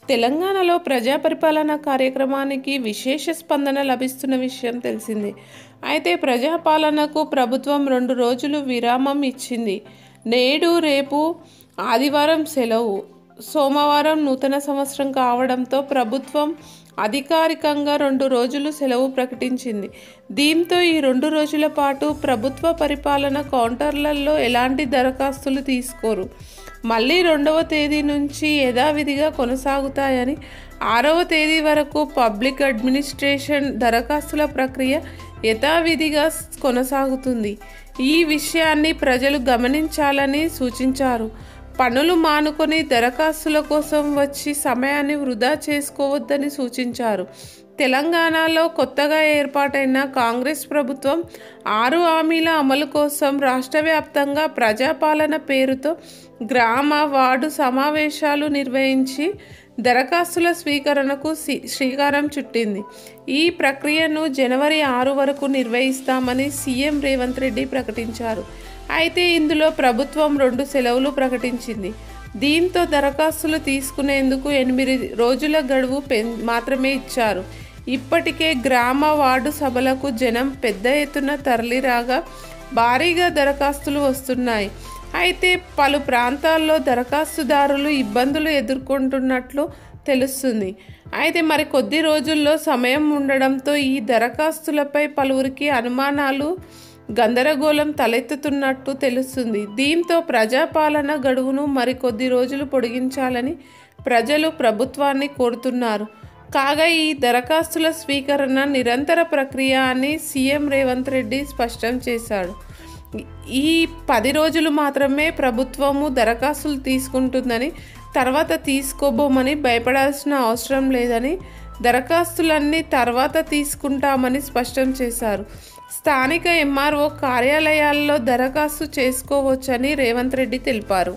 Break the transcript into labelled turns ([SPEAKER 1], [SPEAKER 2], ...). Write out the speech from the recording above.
[SPEAKER 1] తెలంగాణలో ప్రజా పరిపాలన కార్యక్రమానికి విశేష స్పందన లభిస్తున్న విషయం తెలిసిందే. అయితే ప్రజాపాలనకు ప్రభుత్వం 2 రోజులు విరామం ఇచ్చింది. నేడు రేపు ఆదివారం సెలవు, సోమవారం నూతన సంవత్సరం కావడంతో ప్రభుత్వం అధికారికంగా 2 రోజులు సెలవు ప్రకటించింది. దీంతో ఈ 2 రోజుల పాటు ప్రభుత్వ పరిపాలన కౌంటర్లలో ఎలాంటి దరఖాస్తులు తీసుకోరు. మళ్ళీ 2వ తేదీ నుంచి యథావిధిగా కొనసాగుతాయని, 6వ తేదీ వరకు పబ్లిక్ అడ్మినిస్ట్రేషన్ దరఖాస్తుల ప్రక్రియ యథావిధిగా కొనసాగుతుంది. ఈ విషయాన్ని ప్రజలు గమనించాలని సూచించారు. పనులు మానుకొని దరఖాస్తుల కోసం వచ్చి సమయాన్ని వృధా చేసుకోవద్దని సూచించారు. తెలంగాణలో కొత్తగా ఏర్పాటైన కాంగ్రెస్ ప్రభుత్వం 6 హామీల అమలు కోసం రాష్ట్ర వ్యాప్తంగా ప్రజాపాలన పేరుతో గ్రామ వార్డు సమావేశాలు నిర్వహించి దరఖాస్తుల స్వీకరణకు శ్రీకారం చుట్టింది. ఈ ప్రక్రియను జనవరి 6 వరకు నిర్వహిస్తామని సీఎం రేవంత్ రెడ్డి ప్రకటించారు. అయితే ఇందులో ప్రభుత్వం 2 సెలవులు ప్రకటించింది. దీంతో దరఖాస్తులు తీసుకునేందుకు 8 రోజుల గడువు మాత్రమే ఇచ్చారు. ఇప్పటికే గ్రామ వార్డు సభలకు జనం పెద్ద ఎత్తున తరలిరాగా భారీగా దరఖాస్తులు వస్తున్నాయి. అయితే పలు ప్రాంతాల్లో దరఖాస్తుదారులు ఇబ్బందులు ఎదుర్కొంటున్నట్లు తెలుస్తుంది. అయితే మరి కొద్ది రోజుల్లో సమయం ఉండడంతో ఈ దరఖాస్తులపై పలువురికి అనుమానాలు, గందరగోళం తలెత్తుతున్నట్టు తెలుస్తుంది. దీంతో ప్రజాపాలన గడువును మరికొద్ది రోజులు పొడిగించాలని ప్రజలు ప్రభుత్వాన్ని కోరుతున్నారు. కాగా ఈ దరఖాస్తుల స్వీకరణ నిరంతర ప్రక్రియ అని సీఎం రేవంత్ రెడ్డి స్పష్టం చేశాడు. ఈ 10 రోజులు మాత్రమే ప్రభుత్వము దరఖాస్తులు తీసుకుంటుందని, తర్వాత తీసుకోబోమని భయపడాల్సిన అవసరం లేదని, దరఖాస్తులన్నీ తర్వాత తీసుకుంటామని స్పష్టం చేశారు. స్థానిక ఎంఆర్ఓ కార్యాలయాల్లో దరఖాస్తు చేసుకోవచ్చని రేవంత్ రెడ్డి తెలిపారు.